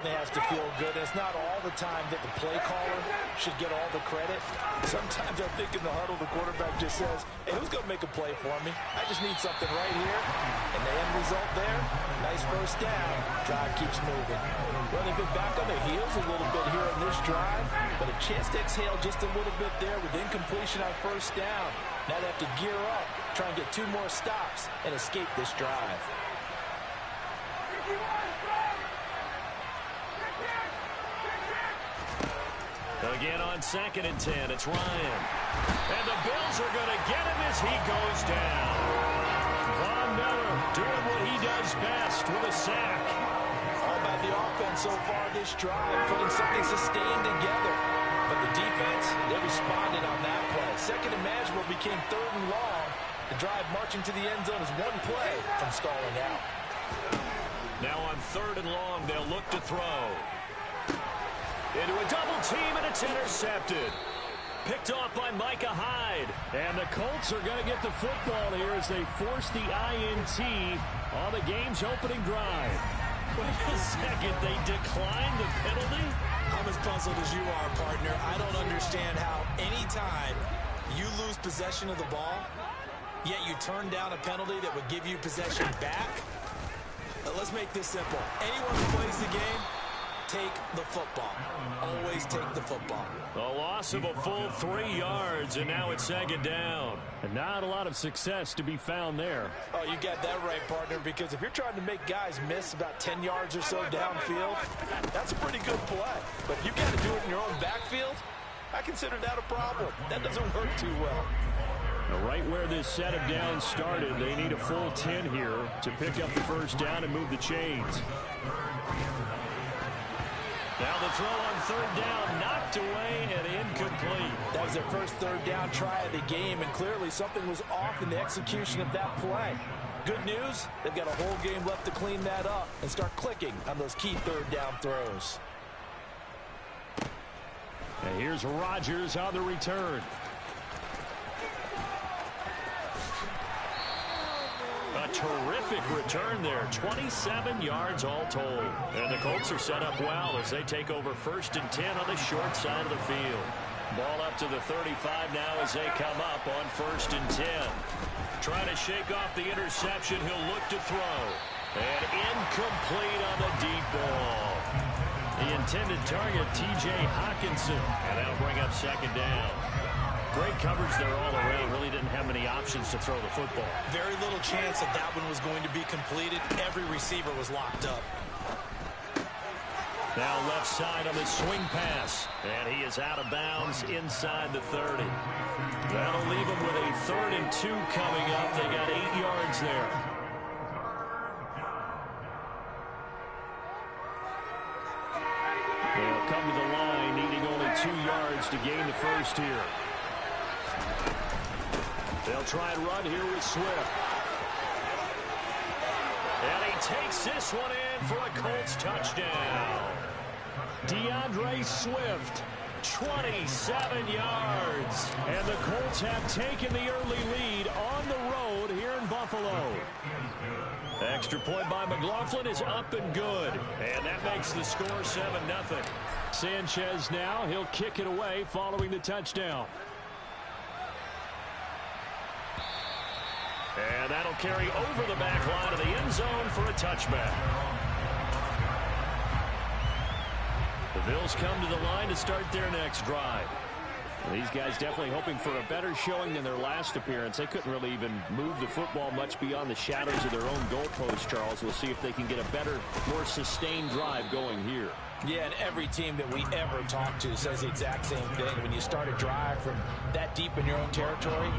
It has to feel good. It's not all the time that the play caller should get all the credit. Sometimes I think in the huddle, the quarterback just says, hey, who's going to make a play for me? I just need something right here. And the end result there, nice first down. Drive keeps moving. Well, they've been back on their heels a little bit here on this drive, but a chance to exhale just a little bit there with incompletion on first down. Now they have to gear up, try and get 2 more stops and escape this drive. Again on 2nd and 10, it's Ryan. And the Bills are going to get him as he goes down. Von Miller doing what he does best with a sack. All about the offense so far this drive, putting something sustained together. But the defense, they responded on that play. Second and manageable became 3rd and long. The drive marching to the end zone is 1 play from stalling out. Now on 3rd and long, they'll look to throw. Into a double team, and it's intercepted. Picked off by Micah Hyde. And the Colts are going to get the football here as they force the INT on the game's opening drive. Wait a second, they declined the penalty? I'm as puzzled as you are, partner. I don't understand how any time you lose possession of the ball, yet you turn down a penalty that would give you possession back. Let's make this simple. Anyone who plays the game, take the football. Always take the football. A loss of a full 3 yards, and now it's 2nd down. And not a lot of success to be found there. Oh, you got that right, partner, because if you're trying to make guys miss about 10 yards or so downfield, that's a pretty good play. But if you got to do it in your own backfield, I consider that a problem. That doesn't work too well. Now, right where this set of downs started, they need a full 10 here to pick up the first down and move the chains. Now the throw on 3rd down, knocked away and incomplete. That was their first 3rd down try of the game, and clearly something was off in the execution of that play. Good news, they've got a whole game left to clean that up and start clicking on those key 3rd down throws. And here's Rodgers on the return. A terrific return there. 27 yards all told. And the Colts are set up well as they take over 1st and 10 on the short side of the field. Ball up to the 35 now as they come up on 1st and 10. Trying to shake off the interception. He'll look to throw. And incomplete on the deep ball. The intended target, T.J. Hawkinson. And that'll bring up 2nd down. Great coverage there all around. Really didn't have many options to throw the football. Very little chance that that one was going to be completed. Every receiver was locked up. Now left side on the swing pass. And he is out of bounds inside the 30. That'll leave him with a 3rd and 2 coming up. They got 8 yards there. They'll come to the line, needing only 2 yards to gain the first here. They'll try and run here with Swift. And he takes this one in for a Colts touchdown. DeAndre Swift, 27 yards. And the Colts have taken the early lead on the road here in Buffalo. Extra point by McLaughlin is up and good. And that makes the score 7-0. Sanchez now, he'll kick it away following the touchdown. And that'll carry over the back line of the end zone for a touchback. The Bills come to the line to start their next drive. These guys definitely hoping for a better showing than their last appearance. They couldn't really even move the football much beyond the shadows of their own goalpost, Charles. We'll see if they can get a better, more sustained drive going here. Yeah, and every team that we ever talk to says the exact same thing. When you start a drive from that deep in your own territory,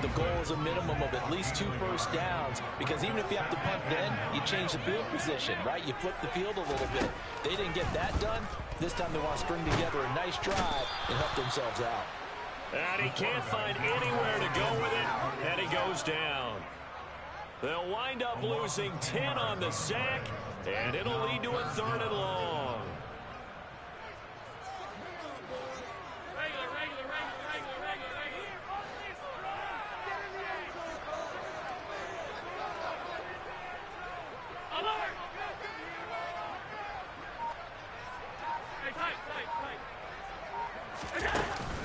the goal is a minimum of at least 2 first downs, because even if you have to punt then, you change the field position, right? You flip the field a little bit. They didn't get that done. This time they want to string together a nice drive and help themselves out. And he can't find anywhere to go with it, and he goes down. They'll wind up losing 10 on the sack, and it'll lead to a 3rd and long.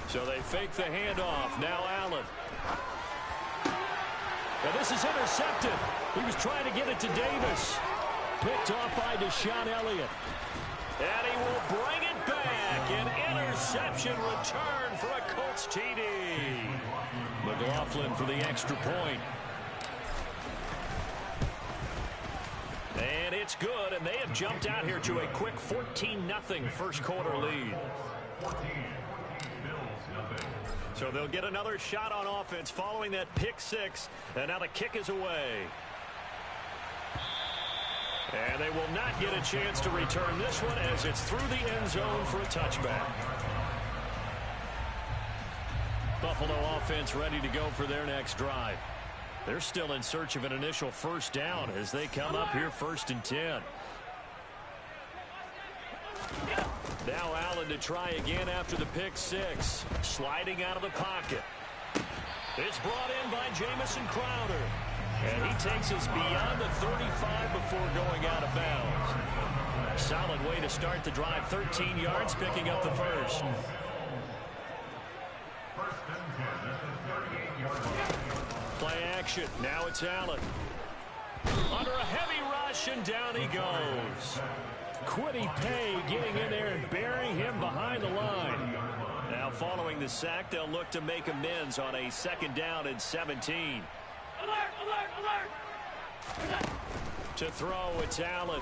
So they fake the handoff. Now Allen. And this is intercepted. He was trying to get it to Davis. Picked off by Deshaun Elliott. And he will bring it back. An interception return for a Colts TD. McLaughlin for the extra point. And it's good, and they have jumped out here to a quick 14-0 first quarter lead. So they'll get another shot on offense following that pick six, and now the kick is away. And they will not get a chance to return this one as it's through the end zone for a touchback. Buffalo offense ready to go for their next drive. They're still in search of an initial first down as they come up here 1st and 10. Now Allen to try again after the pick six. Sliding out of the pocket. It's brought in by Jamison Crowder. And he takes us beyond the 35 before going out of bounds. Solid way to start the drive. 13 yards, picking up the first. Play action. Now it's Allen. Under a heavy rush, and down he goes. Quiddy Pay getting in there and burying him behind the line. Now following the sack, they'll look to make amends on a 2nd down and 17. To throw, it's Allen.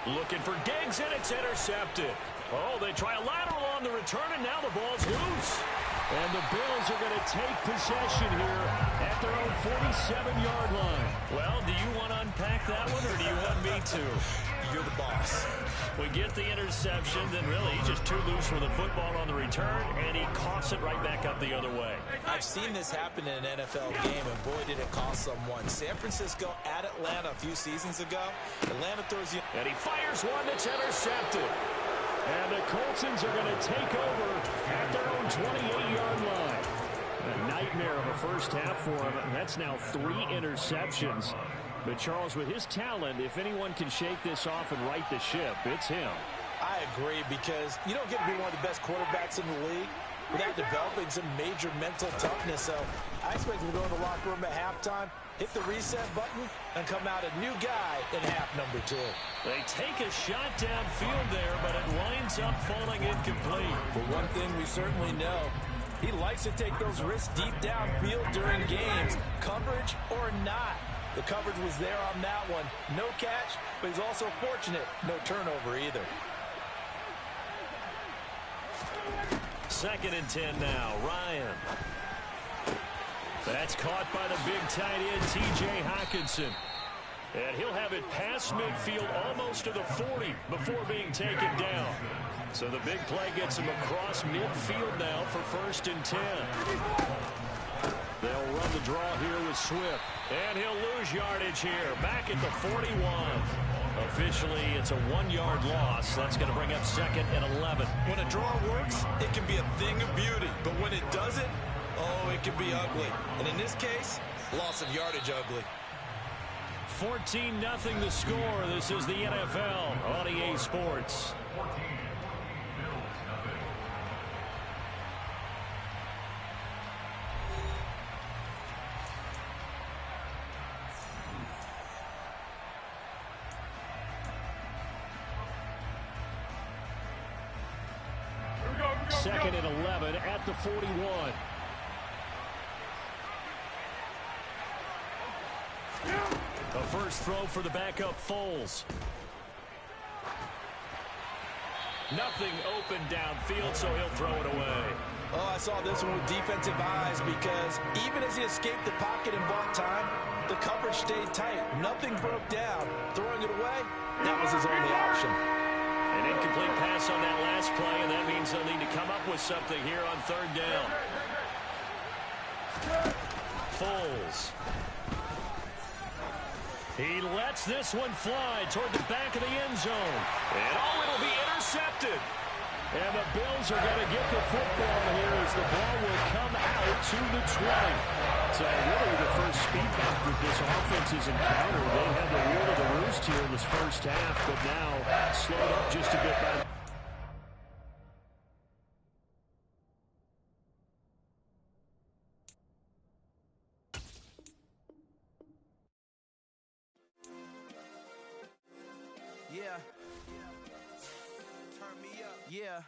Looking for Diggs, and it's intercepted. Oh, they try a lateral on the return, and now the ball's loose. And the Bills are going to take possession here at their own 47-yard line. Well, do you want to unpack that one, or do you want me to? You're the boss. We get the interception, then really he's just too loose with the football on the return, and he coughs it right back up the other way. I've seen this happen in an NFL game, and boy, did it cost someone. San Francisco at Atlanta a few seasons ago. Atlanta throws you. And he fires one that's intercepted. And the Coltsons are going to take over at their own 28-yard line. A nightmare of a first half for him. That's now 3 interceptions. But, Charles, with his talent, if anyone can shake this off and right the ship, it's him. I agree, because you don't get to be one of the best quarterbacks in the league without developing some major mental toughness. So I expect him to go in the locker room at halftime, hit the reset button, and come out a new guy in half number 2. They take a shot downfield there, but it winds up falling incomplete. For one thing we certainly know, he likes to take those risks deep downfield during games, coverage or not. The coverage was there on that one. No catch, but he's also fortunate. No turnover either. 2nd and 10 now. Ryan. That's caught by the big tight end, T.J. Hockenson. And he'll have it past midfield almost to the 40 before being taken down. So the big play gets him across midfield now for 1st and 10. They'll run the draw here with Swift. And he'll lose yardage here. Back at the 41. Officially, it's a 1-yard loss. That's going to bring up 2nd and 11. When a draw works, it can be a thing of beauty. But when it doesn't, oh, it can be ugly. And in this case, loss of yardage ugly. 14-0 the score. This is the NFL on EA Sports. Second and 11 at the 41. A first throw for the backup Foles. Nothing open downfield, so he'll throw it away. Oh, I saw this one with defensive eyes, because even as he escaped the pocket and bought time, the coverage stayed tight. Nothing broke down. Throwing it away, that was his only option. An incomplete pass on that last play, and that means they'll need to come up with something here on 3rd down. Foles. He lets this one fly toward the back of the end zone. And oh, it'll be intercepted. And the Bills are going to get the football here as the ball will come out to the 20. So really the first speed bump that this offense has encountered. They had the rule of the roost here in this first half, but now slowed up just a bit by... Yeah. Turn me up. Yeah.